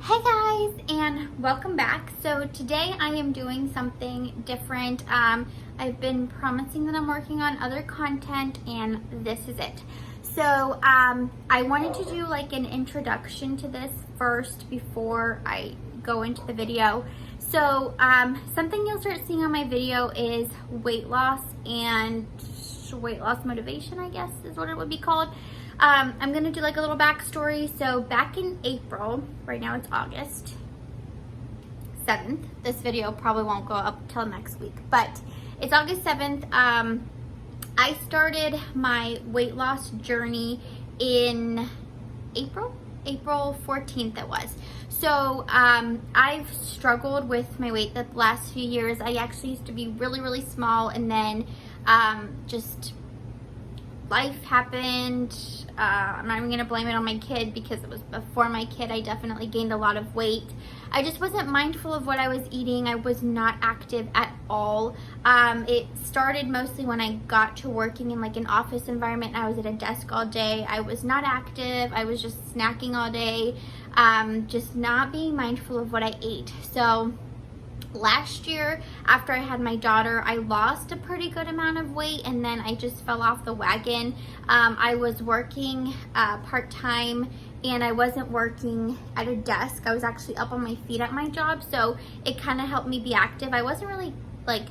Hey guys, and welcome back. So today I am doing something different. I've been promising that I'm working on other content, and this is it. So I wanted to do like an introduction to this first before I go into the video. So something you'll start seeing on my video is weight loss and weight loss motivation, I guess is what it would be called. I'm gonna do like a little backstory. So back in April, right now it's August 7th. This video probably won't go up till next week, but it's August 7th. I started my weight loss journey in April 14th it was. So I've struggled with my weight the last few years. I actually used to be really small, and then just life happened. I'm not even gonna blame it on my kid because it was before my kid. I definitely gained a lot of weight. I just wasn't mindful of what I was eating. I was not active at all. It started mostly when I got to working in like an office environment. I was at a desk all day. I was not active. I was just snacking all day, just not being mindful of what I ate. So last year, after I had my daughter, I lost a pretty good amount of weight, and then I just fell off the wagon. I was working part-time, and I wasn't working at a desk. I was actually up on my feet at my job, so it kind of helped me be active. I wasn't really like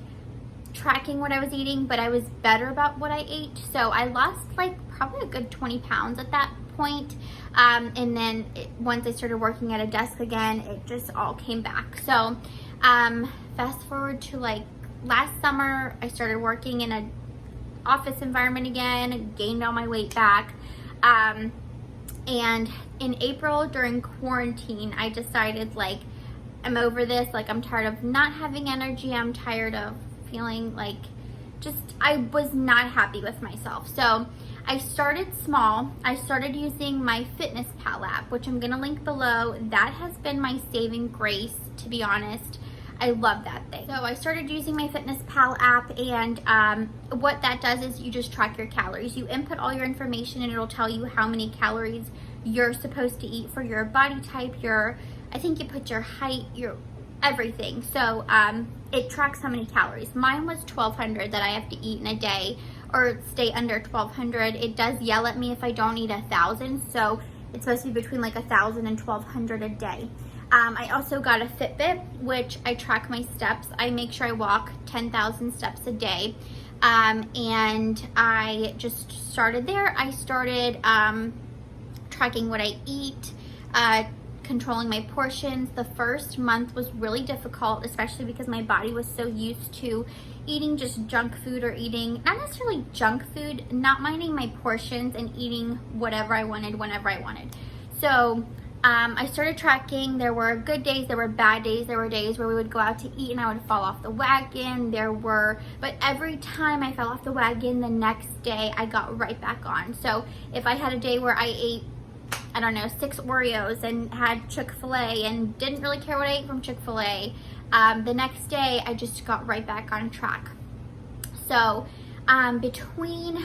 tracking what I was eating, but I was better about what I ate. So I lost like probably a good 20 pounds at that point. And then once I started working at a desk again, it just all came back. So fast forward to like last summer, I started working in an office environment again, gained all my weight back. And in April during quarantine, I decided like, I'm over this. Like, I'm tired of not having energy. I'm tired of feeling like I was not happy with myself. So I started small. I started using my FitnessPal app, which I'm gonna link below. That has been my saving grace, to be honest. I love that thing. So I started using my FitnessPal app, and what that does is you just track your calories. You input all your information, and it'll tell you how many calories you're supposed to eat for your body type, I think you put your height, your everything. So it tracks how many calories. Mine was 1,200 that I have to eat in a day, or stay under 1,200. It does yell at me if I don't eat 1,000, so it's supposed to be between like 1,000 and 1,200 a day. I also got a Fitbit, which I track my steps. I make sure I walk 10,000 steps a day, and I just started there. I started tracking what I eat, controlling my portions. The first month was really difficult, especially because my body was so used to eating just junk food, or eating, not necessarily junk food, not minding my portions and eating whatever I wanted, whenever I wanted. So I started tracking. There were good days, there were bad days, there were days where we would go out to eat and I would fall off the wagon. But every time I fell off the wagon, the next day I got right back on. So if I had a day where I ate, I don't know, 6 Oreos and had Chick-fil-A and didn't really care what I ate from Chick-fil-A, the next day I just got right back on track. So between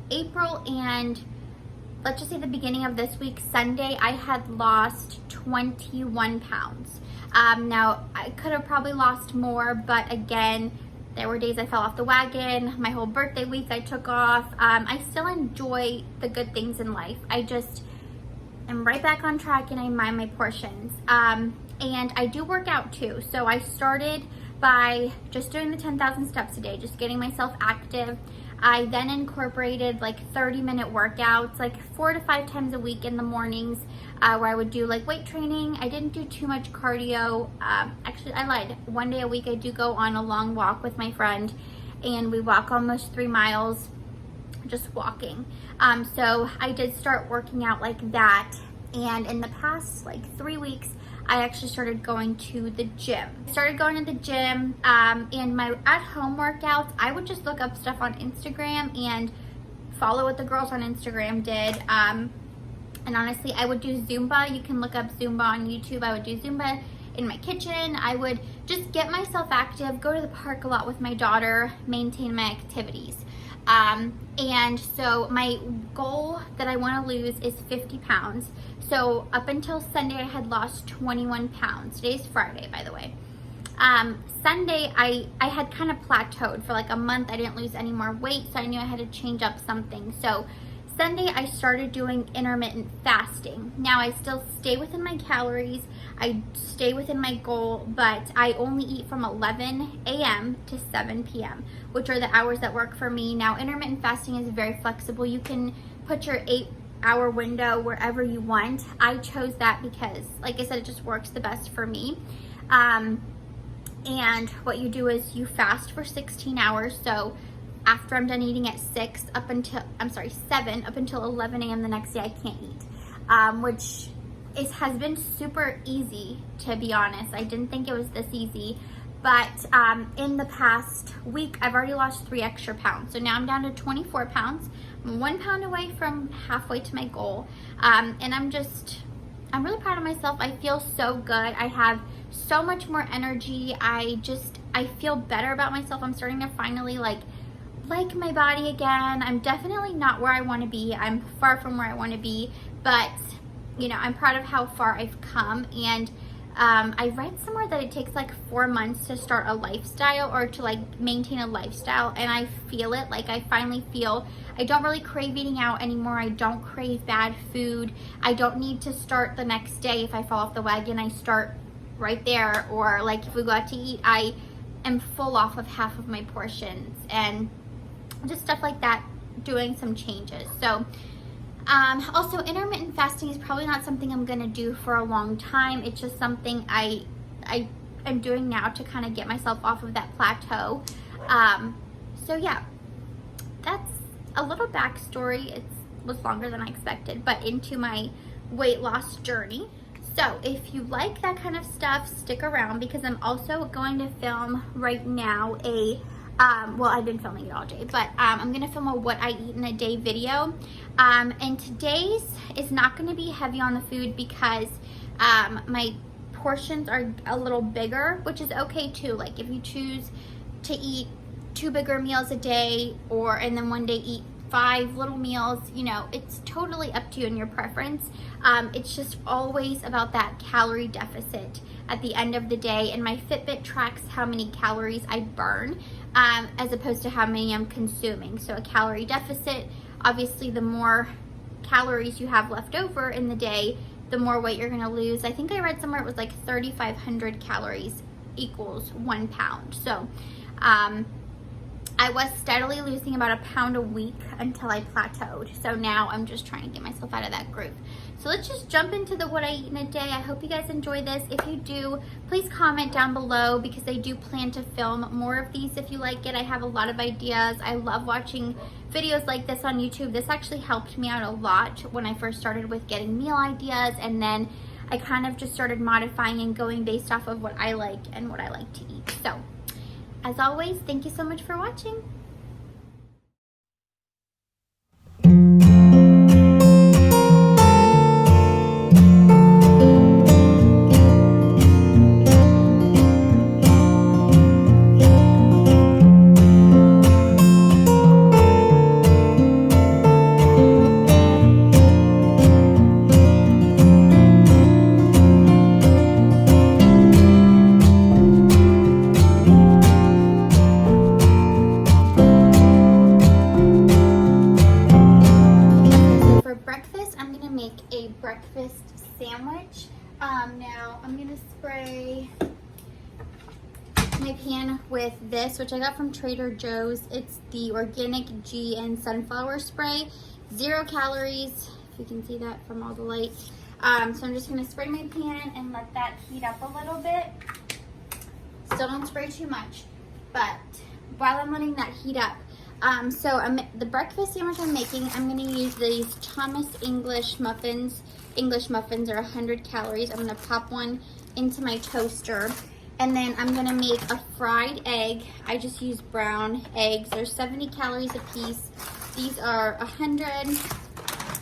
April and, let's just say, the beginning of this week, Sunday, I had lost 21 pounds. Now, I could have probably lost more, but again, there were days I fell off the wagon. My whole birthday week I took off. I still enjoy the good things in life. I just am right back on track, and I mind my portions. And I do work out too. So I started by just doing the 10,000 steps a day, just getting myself active. I then incorporated like 30-minute workouts, like 4 to 5 times a week in the mornings, where I would do like weight training. I didn't do too much cardio. Actually, I lied. One day a week I do go on a long walk with my friend, and we walk almost 3 miles just walking. So I did start working out like that. And in the past like 3 weeks, I actually started going to the gym. I started going to the gym, and my at-home workouts, I would just look up stuff on Instagram and follow what the girls on Instagram did. And honestly, I would do Zumba. You can look up Zumba on YouTube. I would do Zumba in my kitchen. I would just get myself active, go to the park a lot with my daughter, maintain my activities. And so my goal that I want to lose is 50 pounds. So up until Sunday, I had lost 21 pounds. Today's Friday, by the way. Sunday, I had kind of plateaued for like a month. I didn't lose any more weight, so I knew I had to change up something. So Sunday, I started doing intermittent fasting. Now, I still stay within my calories. I stay within my goal, but I only eat from 11 a.m. to 7 p.m., which are the hours that work for me. Now, intermittent fasting is very flexible. You can put your 8-hour window wherever you want. I chose that because, like I said, it just works the best for me. And what you do is you fast for 16 hours. So after I'm done eating at 7 up until 11 a.m. the next day, I can't eat, which has been super easy, to be honest. I didn't think it was this easy, but in the past week, I've already lost 3 extra pounds. So now I'm down to 24 pounds. I'm 1 pound away from halfway to my goal, and I'm really proud of myself. I feel so good. I have so much more energy. I feel better about myself. I'm starting to finally like my body again. I'm definitely not where I want to be. I'm far from where I want to be, but you know, I'm proud of how far I've come. And I read somewhere that it takes like 4 months to start a lifestyle or to like maintain a lifestyle, and I feel it. Like I finally feel I don't really crave eating out anymore. I don't crave bad food. I don't need to start the next day. If I fall off the wagon, I start right there. Or like if we go out to eat, I am full off of half of my portions, and just stuff like that, doing some changes. So also, intermittent fasting is probably not something I'm gonna do for a long time. It's just something I am doing now to kind of get myself off of that plateau. So yeah, that's a little backstory. It was longer than I expected, but into my weight loss journey. So if you like that kind of stuff, stick around, because I'm also going to film right now well, I've been filming it all day, but I'm gonna film a what I eat in a day video. And today's is not gonna be heavy on the food because my portions are a little bigger, which is okay too. Like if you choose to eat 2 bigger meals a day, and then one day eat 5 little meals, you know, it's totally up to you and your preference. It's just always about that calorie deficit at the end of the day, and my Fitbit tracks how many calories I burn as opposed to how many I'm consuming. So a calorie deficit, obviously the more calories you have left over in the day, the more weight you're gonna lose. I think I read somewhere it was like 3,500 calories equals 1 pound. So I was steadily losing about 1 pound a week until I plateaued. So now I'm just trying to get myself out of that groove. So let's just jump into the what I eat in a day. I hope you guys enjoy this. If you do, please comment down below, because I do plan to film more of these if you like it. I have a lot of ideas. I love watching videos like this on YouTube. This actually helped me out a lot when I first started with getting meal ideas, and then I kind of just started modifying and going based off of what I like and what I like to eat. So as always, thank you so much for watching. Breakfast sandwich. Now I'm gonna spray my pan with this, which I got from Trader Joe's. It's the organic ghee and sunflower spray, 0 calories, if you can see that from all the light. So I'm just gonna spray my pan and let that heat up a little bit. Still don't spray too much, but while I'm letting that heat up, the breakfast sandwich I'm making, I'm going to use these Thomas English muffins. English muffins are 100 calories. I'm going to pop one into my toaster, and then I'm going to make a fried egg. I just use brown eggs. They're 70 calories a piece. These are 100.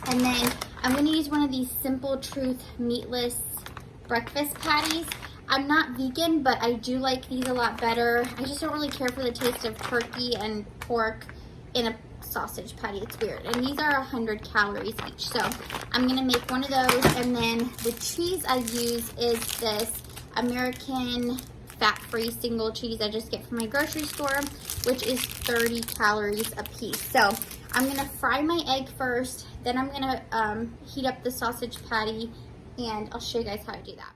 And then I'm going to use one of these Simple Truth meatless breakfast patties. I'm not vegan, but I do like these a lot better. I just don't really care for the taste of turkey and pork in a sausage patty. It's weird. And these are 100 calories each. So I'm gonna make one of those. And then the cheese I use is this American fat-free single cheese I just get from my grocery store, which is 30 calories a piece. So I'm gonna fry my egg first, then I'm gonna heat up the sausage patty, and I'll show you guys how to do that.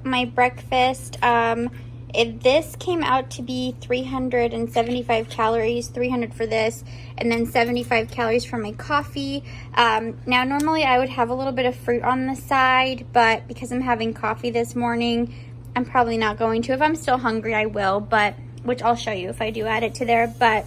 My breakfast, this came out to be 375 calories, 300 for this, and then 75 calories for my coffee. Now normally I would have a little bit of fruit on the side, but because I'm having coffee this morning, I'm probably not going to. If I'm still hungry, I will, but which I'll show you if I do add it to there. But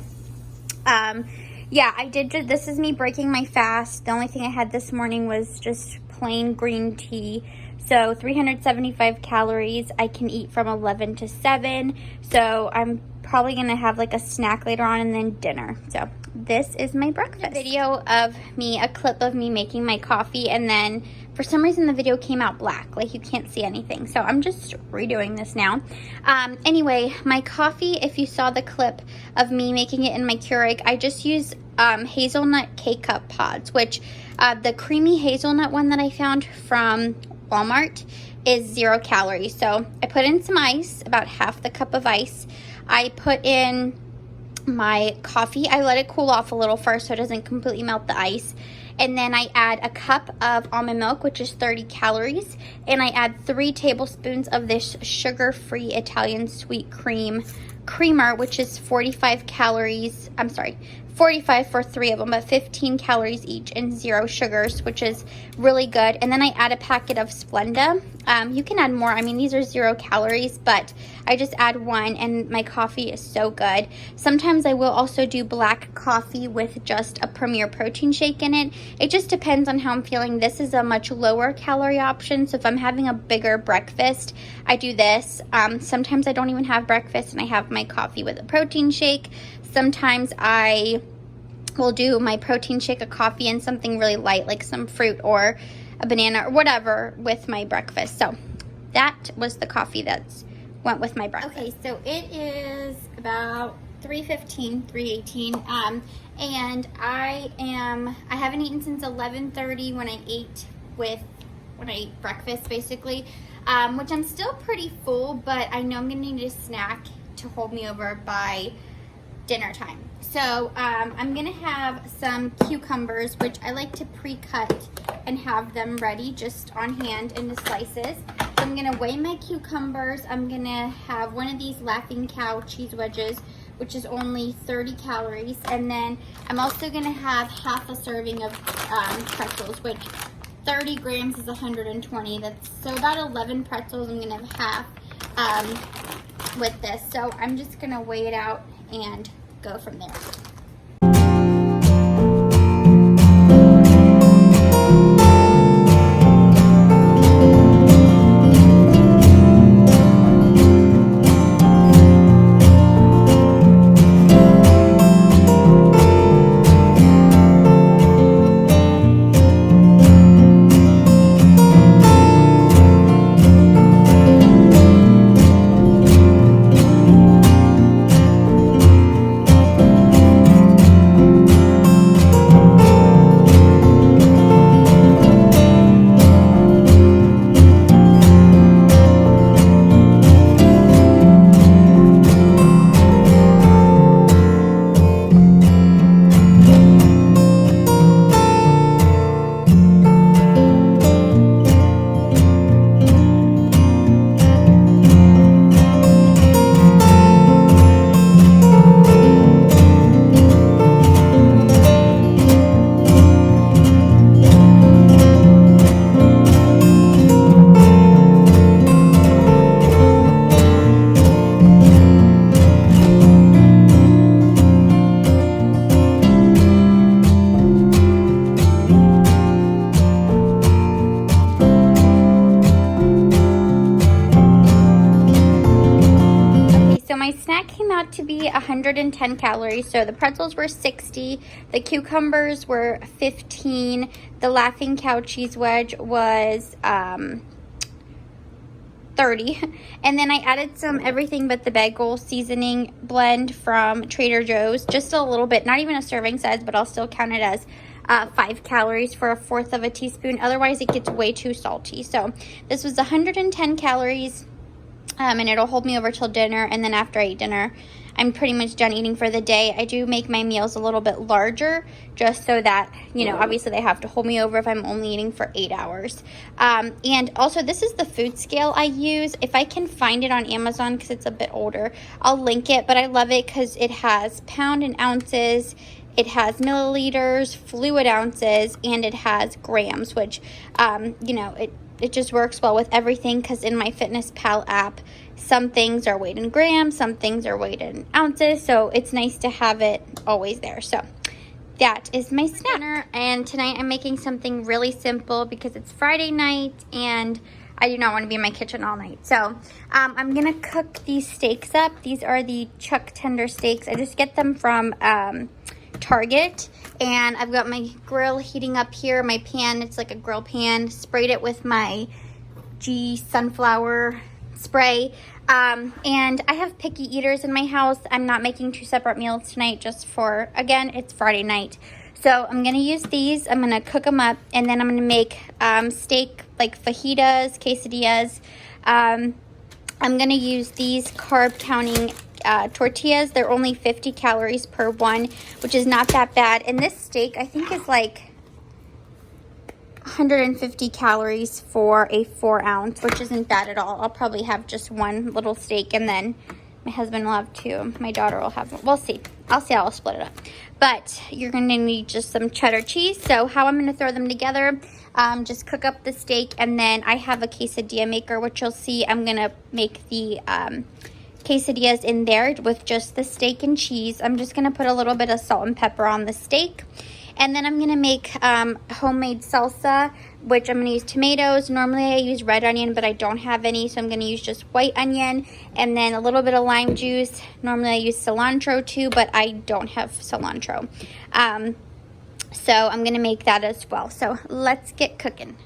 yeah, I did. This is me breaking my fast. The only thing I had this morning was just plain green tea. So 375 calories. I can eat from 11 to 7. So I'm probably going to have like a snack later on and then dinner. So this is my breakfast. A video of me, a clip of me making my coffee, and then for some reason the video came out black. Like you can't see anything. So I'm just redoing this now. Anyway, my coffee, if you saw the clip of me making it in my Keurig, I just use hazelnut K-Cup pods, which the creamy hazelnut one that I found from Walmart is 0 calories. So I put in some ice, about half the cup of ice. I put in my coffee. I let it cool off a little first so it doesn't completely melt the ice. And then I add a cup of almond milk, which is 30 calories. And I add 3 tablespoons of this sugar-free Italian sweet creamer, which is 45 calories. I'm sorry, 45 for 3 of them, but 15 calories each and 0 sugars, which is really good. And then I add a packet of Splenda. You can add more. I mean, these are 0 calories, but I just add 1, and my coffee is so good. Sometimes I will also do black coffee with just a Premier protein shake in it. It just depends on how I'm feeling. This is a much lower calorie option, so if I'm having a bigger breakfast, I do this. Sometimes I don't even have breakfast and I have my coffee with a protein shake. Sometimes I will do my protein shake, a coffee, and something really light like some fruit or a banana or whatever with my breakfast. So that was the coffee that went with my breakfast. Okay, so it is about 3:15, 3:18, and I haven't eaten since 11:30 when I ate breakfast basically, which I'm still pretty full, but I know I'm gonna need a snack to hold me over by dinner time. So I'm gonna have some cucumbers, which I like to pre-cut and have them ready just on hand into slices. So I'm gonna weigh my cucumbers. I'm gonna have one of these Laughing Cow cheese wedges, which is only 30 calories. And then I'm also gonna have half a serving of pretzels, which 30 grams is 120. That's so about 11 pretzels. I'm gonna have half with this. So I'm just gonna weigh it out and go from there. 110 calories. So the pretzels were 60, the cucumbers were 15, the Laughing Cow cheese wedge was 30, and then I added some everything but the bagel seasoning blend from Trader Joe's, just a little bit, not even a serving size, but I'll still count it as 5 calories for 1/4 of a teaspoon. Otherwise it gets way too salty. So this was 110 calories, and it'll hold me over till dinner. And then after I eat dinner, I'm pretty much done eating for the day. I do make my meals a little bit larger just so that, you know, obviously they have to hold me over if I'm only eating for 8 hours. And also, this is the food scale I use. If I can find it on Amazon, because it's a bit older, I'll link it. But I love it because it has pound and ounces, it has milliliters, fluid ounces, and it has grams, which, you know, it just works well with everything, because in my FitnessPal app, some things are weighed in grams, some things are weighed in ounces, so it's nice to have it always there. So that is my snack. And tonight I'm making something really simple because it's Friday night and I do not want to be in my kitchen all night. So I'm gonna cook these steaks up. These are the chuck tender steaks. I just get them from Target, and I've got my grill heating up here. My pan, it's like a grill pan, sprayed it with my sunflower spray. And I have picky eaters in my house. I'm not making 2 separate meals tonight just for, again, it's Friday night. So I'm going to use these. I'm going to cook them up, and then I'm going to make steak, like fajitas, quesadillas. I'm going to use these carb counting tortillas. They're only 50 calories per one, which is not that bad. And this steak, I think, is like 150 calories for a 4 ounce, which isn't bad at all. I'll probably have just one little steak, and then my husband will have 2. My daughter will have 1. We'll see. I'll see how I'll split it up. But you're going to need just some cheddar cheese. So how I'm going to throw them together, just cook up the steak, and then I have a quesadilla maker, which you'll see. I'm going to make the quesadillas in there with just the steak and cheese. I'm just going to put a little bit of salt and pepper on the steak. And then I'm going to make homemade salsa, which I'm going to use tomatoes. Normally I use red onion, but I don't have any, so I'm going to use just white onion. And then a little bit of lime juice. Normally I use cilantro too, but I don't have cilantro. So I'm going to make that as well. So let's get cooking.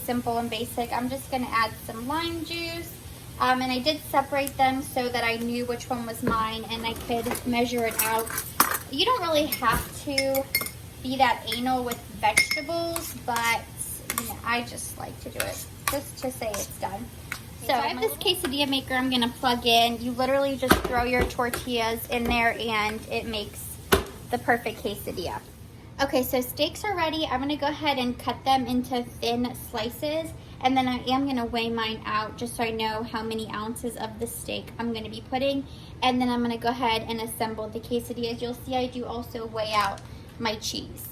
Simple and basic. I'm just going to add some lime juice, and I did separate them so that I knew which one was mine and I could measure it out. You don't really have to be that anal with vegetables, but you know, I just like to do it just to say it's done. So I have this quesadilla maker I'm going to plug in. You literally just throw your tortillas in there and it makes the perfect quesadilla. Okay, so steaks are ready. I'm gonna go ahead and cut them into thin slices, and then I am gonna weigh mine out just so I know how many ounces of the steak I'm gonna be putting, and then I'm gonna go ahead and assemble the quesadillas. You'll see I do also weigh out my cheese.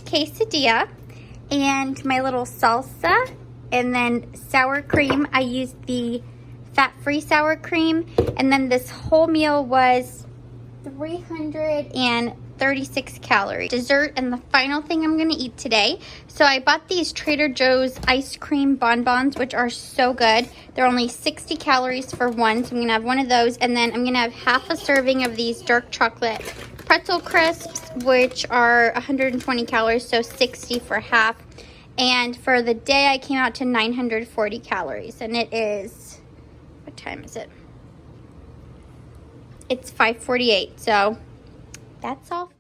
Quesadilla and my little salsa, and then sour cream. I used the fat-free sour cream, and then this whole meal was 336 calories. Dessert and the final thing I'm gonna eat today. So I bought these Trader Joe's ice cream bonbons, which are so good. They're only 60 calories for one, so I'm gonna have one of those, and then I'm gonna have half a serving of these dark chocolate pretzel crisps, which are 120 calories, so 60 for half. And for the day, I came out to 940 calories, and it is, what time is it? It's 5:48, so that's all.